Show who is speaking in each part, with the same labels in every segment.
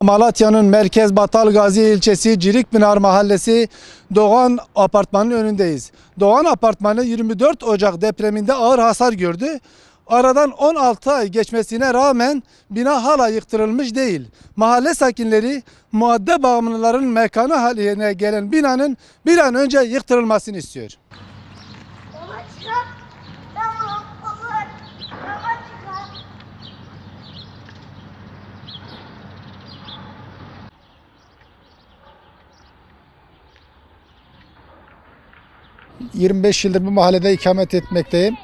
Speaker 1: Malatya'nın merkez Batalgazi ilçesi Cirikpınar Mahallesi Doğan Apartmanı'nın önündeyiz. Doğan Apartmanı 24 Ocak depreminde ağır hasar gördü. Aradan 16 ay geçmesine rağmen bina hala yıktırılmış değil. Mahalle sakinleri madde bağımlıların mekanı haline gelen binanın bir an önce yıktırılmasını istiyor. 25 yıldır bu mahallede ikamet etmekteyim.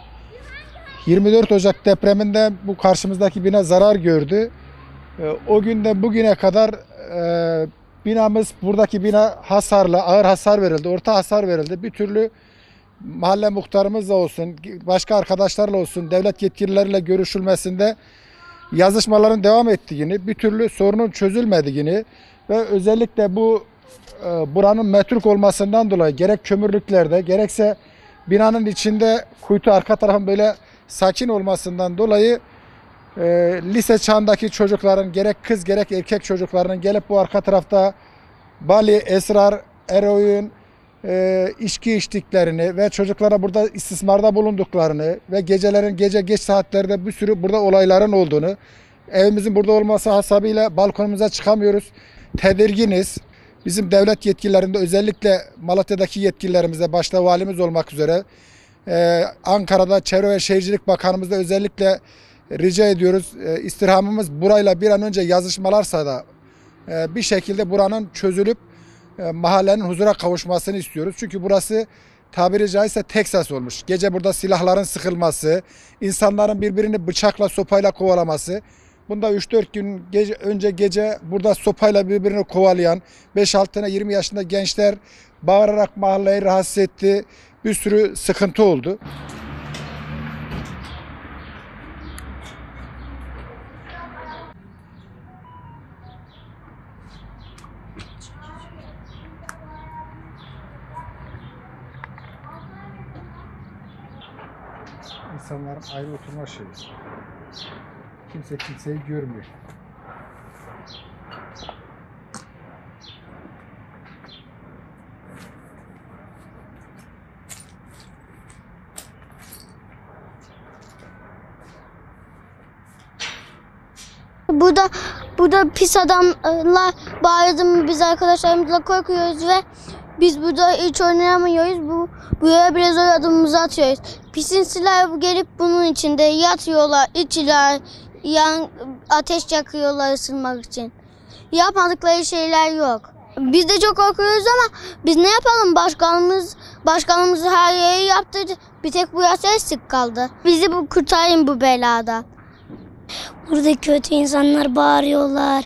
Speaker 1: 24 Ocak depreminde bu karşımızdaki bina zarar gördü. O günden bugüne kadar buradaki bina hasarlı, ağır hasar verildi, orta hasar verildi. Bir türlü mahalle muhtarımızla olsun, başka arkadaşlarla olsun, devlet yetkilileriyle görüşülmesinde yazışmaların devam ettiğini, bir türlü sorunun çözülmediğini ve özellikle buranın metruk olmasından dolayı gerek kömürlüklerde gerekse binanın içinde kuytu arka tarafın böyle sakin olmasından dolayı lise çağındaki çocukların gerek kız gerek erkek çocuklarının gelip bu arka tarafta bali, esrar, eroin, içki içtiklerini ve çocuklara burada istismarda bulunduklarını ve gece geç saatlerde bir sürü burada olayların olduğunu, evimizin burada olması hasabıyla balkonumuza çıkamıyoruz, tedirginiz. Bizim devlet yetkililerinde özellikle Malatya'daki yetkililerimize başta valimiz olmak üzere Ankara'da Çevre ve Şehircilik Bakanımızda özellikle rica ediyoruz. İstirhamımız burayla bir an önce yazışmalarsa da bir şekilde buranın çözülüp mahallenin huzura kavuşmasını istiyoruz. Çünkü burası tabiri caizse Teksas olmuş. Gece burada silahların sıkılması, insanların birbirini bıçakla sopayla kovalaması. Bunda 3-4 gün önce gece burada sopayla birbirini kovalayan 5-6 tane 20 yaşında gençler bağırarak mahalleyi rahatsız etti. Bir sürü sıkıntı oldu. İnsanların ayrı oturma şeyi. Kimse kimseyi görmüyor.
Speaker 2: Burada pis adamlar bağırdı, biz arkadaşlarımızla korkuyoruz ve biz burada hiç oynayamıyoruz. Buraya bile zor adımımızı atıyoruz. Pisinsiler gelip bunun içinde yatıyorlar, içiler, ateş yakıyorlar ısınmak için. Yapmadıkları şeyler yok. Biz de çok korkuyoruz ama biz ne yapalım? Başkanımız her yeri yaptırdı. Bir tek bu yasa sık kaldı. Bizi kurtarın bu beladan. Burada kötü insanlar bağırıyorlar,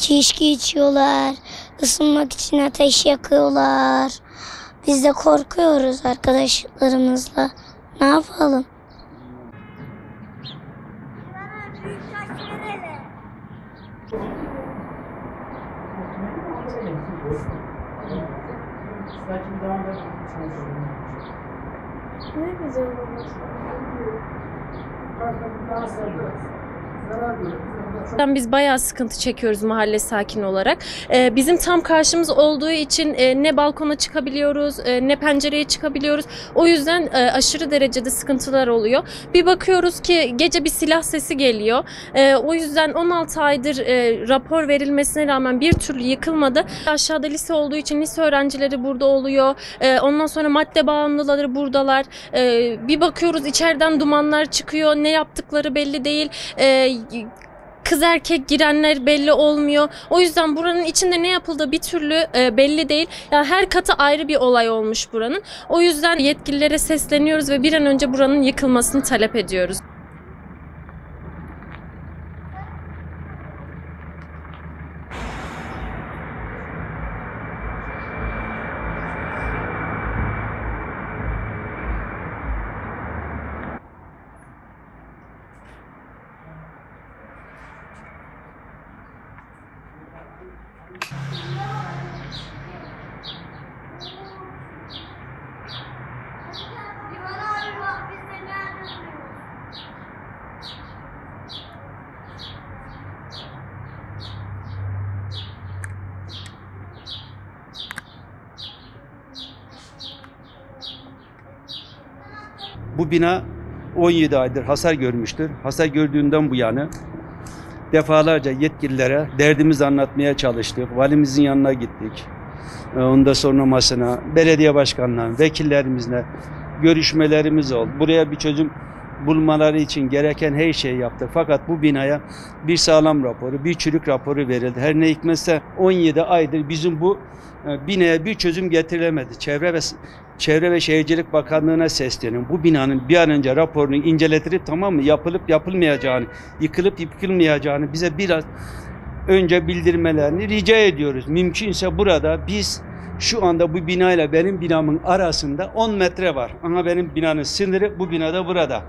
Speaker 2: içki içiyorlar, ısınmak için ateş yakıyorlar. Biz de korkuyoruz arkadaşlarımızla. Ne yapalım? Ne güzel olmuş.
Speaker 3: Biz bayağı sıkıntı çekiyoruz mahalle sakini olarak. Bizim tam karşımız olduğu için ne balkona çıkabiliyoruz, ne pencereye çıkabiliyoruz. O yüzden aşırı derecede sıkıntılar oluyor. Bir bakıyoruz ki gece bir silah sesi geliyor. O yüzden 16 aydır rapor verilmesine rağmen bir türlü yıkılmadı. Aşağıda lise olduğu için lise öğrencileri burada oluyor. Ondan sonra madde bağımlıları buradalar. Bir bakıyoruz içeriden dumanlar çıkıyor. Ne yaptıkları belli değil. Kız erkek girenler belli olmuyor. O yüzden buranın içinde ne yapıldığı bir türlü belli değil. Yani her katı ayrı bir olay olmuş buranın. O yüzden yetkililere sesleniyoruz ve bir an önce buranın yıkılmasını talep ediyoruz.
Speaker 4: Bu bina 17 aydır hasar görmüştür. Hasar gördüğünden bu yana defalarca yetkililere derdimizi anlatmaya çalıştık. Valimizin yanına gittik. Ondan sonra masına, belediye başkanlarına, vekillerimizle görüşmelerimiz oldu. Buraya bir çözüm bulmaları için gereken her şeyi yaptık. Fakat bu binaya bir sağlam raporu, bir çürük raporu verildi. Her ne hikmetse 17 aydır bizim bu binaya bir çözüm getirilemedi. Çevre ve Şehircilik Bakanlığı'na sesleniyorum. Bu binanın bir an önce raporunu inceletilip, tamam mı, yapılıp yapılmayacağını, yıkılıp yıkılmayacağını bize biraz önce bildirmelerini rica ediyoruz. Mümkünse burada biz şu anda bu binayla benim binamın arasında 10 metre var. Ama benim binanın sınırı bu binada burada.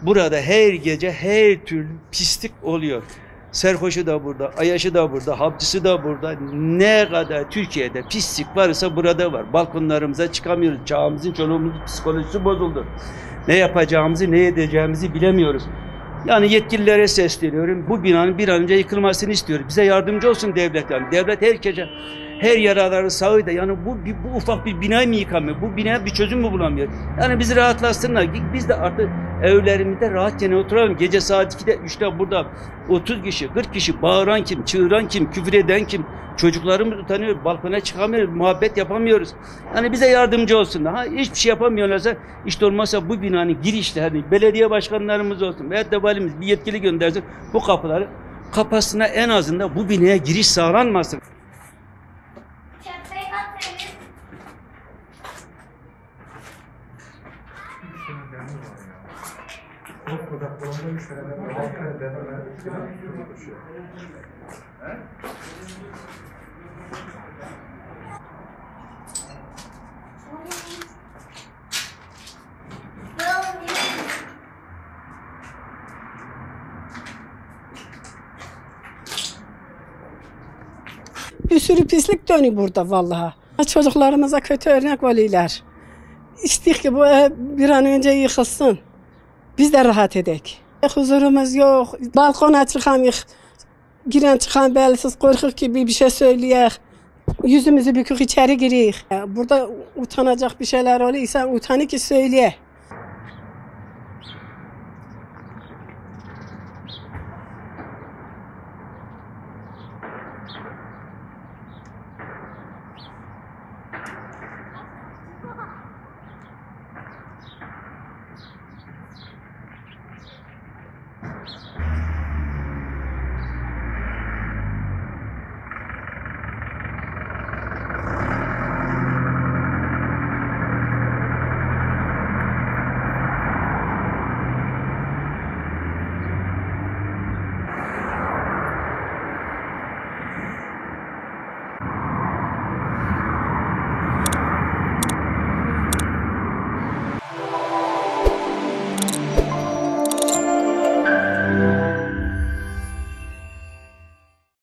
Speaker 4: Burada her gece her türlü pislik oluyor. Serhoşu da burada, ayaşı da burada, hapçısı da burada. Ne kadar Türkiye'de pislik varsa burada var. Balkonlarımıza çıkamıyoruz. Çağımızın, çoluğumuzun psikolojisi bozuldu. Ne yapacağımızı, ne edeceğimizi bilemiyoruz. Yani yetkililere sesleniyorum. Bu binanın bir an önce yıkılmasını istiyoruz. Bize yardımcı olsun devlet yani. Devlet herkese, her yaraları sağı da yani bu ufak bir binayı mı yıkamıyor? Bu binaya bir çözüm mü bulamıyor? Yani bizi rahatlasınlar. Biz de artık evlerimizde rahatça oturalım. Gece saat 2'de 3'te burada 30 kişi, 40 kişi bağıran kim, çığıran kim, küfür eden kim? Çocuklarımız utanıyor, balkona çıkamıyoruz, muhabbet yapamıyoruz. Yani bize yardımcı olsunlar. Ha, hiçbir şey yapamıyorlarsa işte olmazsa bu binanın girişlerini belediye başkanlarımız olsun veyahut da valimiz bir yetkili göndersin. Bu kapıları kapatsınlar, en azından bu binaya giriş sağlanmasın.
Speaker 5: Bir sürü pislik dönüyor burada vallahi. Çocuklarımıza kötü örnek oluyorlar. İstedik ki bu ev bir an önce yıkılsın. Biz de rahat edek. Huzurumuz yok. Balkona çıkamıyor. Giren çıkan belsiz korkuk gibi bir şey söyleyek. Yüzümüzü bükük içeri giriyor. Burada utanacak bir şeyler oluyor. İnsan utanıyor ki söyleye.